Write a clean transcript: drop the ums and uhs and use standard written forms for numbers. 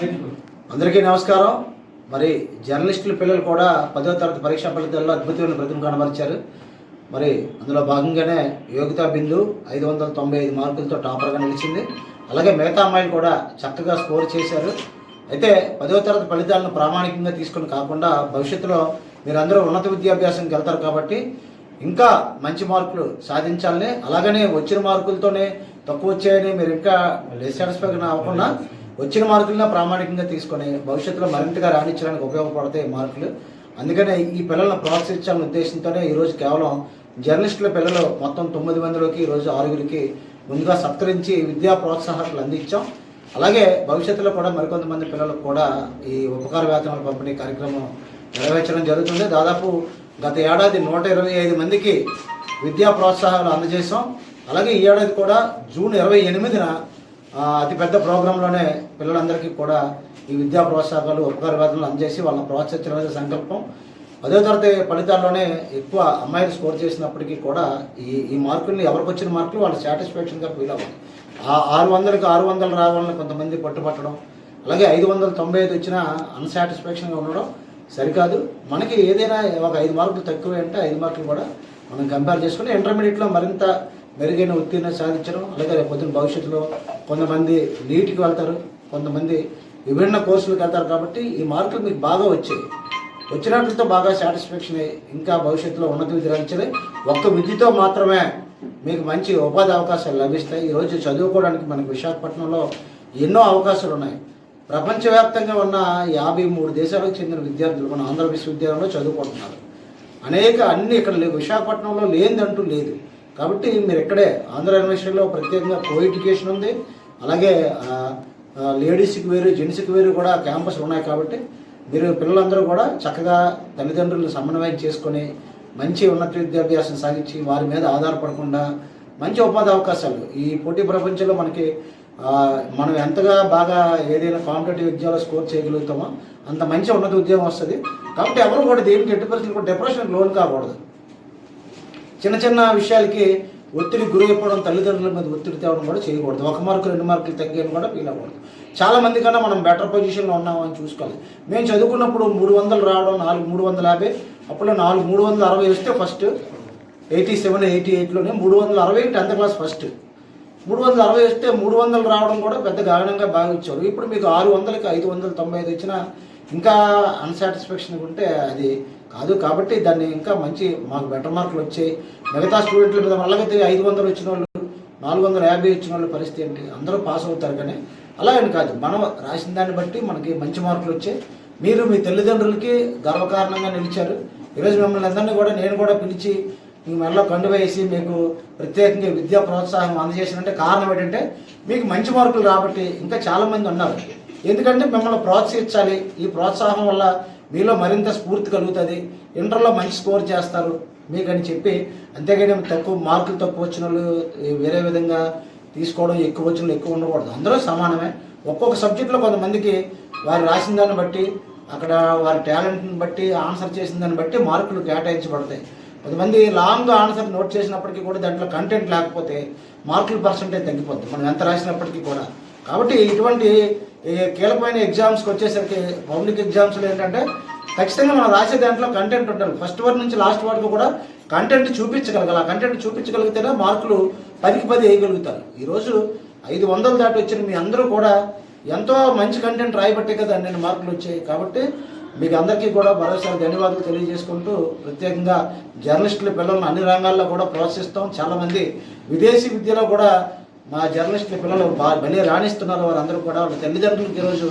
అందరికీ నమస్కారం. మరి జర్నలిస్టుల పిల్లలు కూడా 10వ తరగతి పరీక్షా ఫలితాల్లో అద్భుతమైన ప్రతిభ కనబరిచారు. మరి అందులో భాగంగానే యోగితా బిందు 595 మార్కులతో టాపర్గా నిలిచింది. అలాగే మిగతా అమ్మాయిలు కూడా చక్కగా స్కోర్ చేశారు. అయితే 10వ తరగతి ఫలితాలను ప్రామాణికంగా తీసుకుని కాకుండా భవిష్యత్తులో మీరందరూ ఉన్నత విద్యాభ్యాసంకి వెళ్తారు కాబట్టి ఇంకా మంచి మార్కులు సాధించాలని, అలాగనే వచ్చిన మార్కులతోనే తక్కువ వచ్చాయని మీరు ఇంకా డిస్సాటిస్ఫైడ్ అవ్వకుండా వచ్చిన మార్కులను ప్రామాణికంగా తీసుకొని భవిష్యత్తులో మరింతగా రాణించడానికి ఉపయోగపడతాయి మార్కులు. అందుకనే ఈ పిల్లలను ప్రోత్సహించాలనే ఉద్దేశంతోనే ఈరోజు కేవలం జర్నలిస్టుల పిల్లలు మొత్తం 9 మందిలోకి ఈరోజు 6గురికి ముందుగా సత్కరించి విద్యా ప్రోత్సాహకాలు అందించాం. అలాగే భవిష్యత్తులో కూడా మరికొంతమంది పిల్లలకు కూడా ఈ ఉపకార వేతనాల పంపిణీ కార్యక్రమం నెరవేర్చడం జరుగుతుంది. దాదాపు గత ఏడాది 125 మందికి విద్యా ప్రోత్సాహాలు అందజేసాం. అలాగే ఈ ఏడాది కూడా జూన్ 28న అతిపెద్ద ప్రోగ్రాంలోనే పిల్లలందరికీ కూడా ఈ విద్యా ప్రోత్సాహకాలు ఉపకార వేతనాలు అందజేసి వాళ్ళని ప్రోత్సహించడం సంకల్పం. 10వ తరగతి ఫలితాల్లోనే ఎక్కువ అమ్మాయిలు స్కోర్ చేసినప్పటికీ కూడా ఈ మార్కుల్ని ఎవరికి వచ్చిన మార్కులు వాళ్ళు సాటిస్ఫాక్షన్గా ఫీల్ అవ్వాలి. ఆ 600కి 600 రావాలని కొంతమంది పట్టుపట్టడం, అలాగే 595 వచ్చినా అన్సాటిస్ఫాక్షన్గా ఉండడం సరికాదు. మనకి ఏదైనా ఒక 5 మార్కులు తక్కువ అంటే 5 మార్కులు కూడా మనం కంపేర్ చేసుకుని ఇంటర్మీడియట్లో మరింత మెరుగైన ఉత్తీర్ణత సాధించడం. అలాగే రేపు పొద్దున్న భవిష్యత్తులో కొంతమంది నీట్కి వెళ్తారు, కొంతమంది విభిన్న కోర్సులకు వెళ్తారు. కాబట్టి ఈ మార్కులు మీకు బాగా వచ్చాయి, వచ్చినట్లతో బాగా సాటిస్ఫాక్షన్ అయ్యి ఇంకా భవిష్యత్తులో ఉన్నత విద్య రాయించాలి. ఒక్క విద్యతో మాత్రమే మీకు మంచి ఉపాధి అవకాశాలు లభిస్తాయి. ఈరోజు చదువుకోవడానికి మనకు విశాఖపట్నంలో ఎన్నో అవకాశాలు ఉన్నాయి. ప్రపంచవ్యాప్తంగా ఉన్న 53 దేశాలకు చెందిన విద్యార్థులు మన ఆంధ్ర విశ్వవిద్యాలయంలో చదువుకుంటున్నారు. అన్ని ఇక్కడ లేవు, విశాఖపట్నంలో లేదంటూ లేదు. కాబట్టి మీరు ఇక్కడే ఆంధ్ర యూనివర్సిటీలో ప్రత్యేకంగా కో ఎడ్యుకేషన్ ఉంది. అలాగే లేడీస్కి వేరు, జెంట్స్కి వేరు కూడా క్యాంపస్లు ఉన్నాయి. కాబట్టి మీరు పిల్లలందరూ కూడా చక్కగా తల్లిదండ్రులు సమన్వయం చేసుకొని మంచి ఉన్నత విద్యాభ్యాసం సాగించి వారి మీద ఆధారపడకుండా మంచి ఉపాధి అవకాశాలు ఈ పోటీ ప్రపంచంలో మనకి మనం ఎంతగా బాగా ఏదైనా కాంపిటేటివ్ ఎగ్జామ్లో స్కోర్ చేయగలుగుతామో అంత మంచి ఉన్నత ఉద్యోగం వస్తుంది. కాబట్టి ఎవరు కూడా దేనికి ఎట్టి పరిస్థితులు కూడా డిప్రెషన్కి లోన్ కాకూడదు. చిన్న చిన్న విషయాలకి ఒత్తిడి గురైపోవడం, తల్లిదండ్రుల మీద ఒత్తిడి తేవడం కూడా చేయకూడదు. 1 మార్కు 2 మార్కులు తగ్గాను కూడా ఫీల్ అవ్వకూడదు. చాలామంది కన్నా మనం బెటర్ పొజిషన్లో ఉన్నామని చూసుకోవాలి. మేము చదువుకున్నప్పుడు 300 రావడం 350, అప్పుడు 360 వస్తే ఫస్ట్ 87, 88లోనే 360 10th క్లాస్ ఫస్ట్. 360 వస్తే 300 రావడం కూడా పెద్ద గగనంగా భావించారు. ఇప్పుడు మీకు 600కి 595 వచ్చినా ఇంకా అన్సాటిస్ఫాక్షన్ ఉంటే అది కాదు. కాబట్టి దాన్ని ఇంకా మంచి మాకు బెటర్ మార్కులు వచ్చాయి. మిగతా స్టూడెంట్ల మీద అలాగైతే 500 వచ్చిన వాళ్ళు 450 వచ్చిన వాళ్ళ పరిస్థితి ఏంటి? అందరూ పాస్ అవుతారు. కానీ అలా అని కాదు, మనం రాసిన దాన్ని బట్టి మనకి మంచి మార్కులు వచ్చాయి. మీరు మీ తల్లిదండ్రులకి గర్వకారణంగా నిలిచారు. ఈరోజు మిమ్మల్ని అందరినీ కూడా నేను కూడా పిలిచి మీ మెడలో కండువ వేసి మీకు ప్రత్యేకంగా విద్యా ప్రోత్సాహం అందజేసినంటే కారణం ఏంటంటే మీకు మంచి మార్కులు రాబట్టి ఇంకా చాలామంది ఉన్నారు. ఎందుకంటే మిమ్మల్ని ప్రోత్సహించాలి. ఈ ప్రోత్సాహం వల్ల మీలో మరింత స్ఫూర్తి కలుగుతుంది. ఇంటర్లో మంచి స్కోర్ చేస్తారు మీకని చెప్పి, అంతేగాని మార్కులు తక్కువ వచ్చిన వాళ్ళు వేరే విధంగా తీసుకోవడం, ఎక్కువ వచ్చిన వాళ్ళు ఎక్కువ ఉండకూడదు. అందరూ సమానమే. ఒక్కొక్క సబ్జెక్టులో కొంతమందికి వారు రాసిన దాన్ని బట్టి, అక్కడ వారి టాలెంట్ని బట్టి, ఆన్సర్ చేసిన దాన్ని బట్టి మార్కులు కేటాయించబడతాయి. కొంతమంది లాంగ్ ఆన్సర్ నోట్ చేసినప్పటికీ కూడా దాంట్లో కంటెంట్ లేకపోతే మార్కుల పర్సంటేజ్ తగ్గిపోతుంది మనం ఎంత రాసినప్పటికీ కూడా. కాబట్టి ఇటువంటి కీలకమైన ఎగ్జామ్స్కి వచ్చేసరికి పబ్లిక్ ఎగ్జామ్స్లో ఏంటంటే ఖచ్చితంగా మనం రాసే దాంట్లో కంటెంట్ ఉండాలి. ఫస్ట్ వర్డ్ నుంచి లాస్ట్ వరకు కూడా కంటెంట్ చూపించగలగాలి. ఆ కంటెంట్ చూపించగలిగితేనే మార్కులు 10కి 10 వేయగలుగుతారు. ఈరోజు 500 దాటి వచ్చిన మీ అందరూ కూడా ఎంతో మంచి కంటెంట్ రాయబట్టే కదా అన్ని మార్కులు వచ్చాయి. కాబట్టి మీకు అందరికీ కూడా మరోసారి ధన్యవాదాలు తెలియజేసుకుంటూ, ప్రత్యేకంగా జర్నలిస్టుల పిల్లలను అన్ని రంగాల్లో కూడా ప్రోత్సహిస్తాం. చాలామంది విదేశీ విద్యలో కూడా మా జర్నలిస్టుల పిల్లలు భలే రాణిస్తున్నారు. వారందరూ కూడా వాళ్ళ తల్లిదండ్రులకు ఈరోజు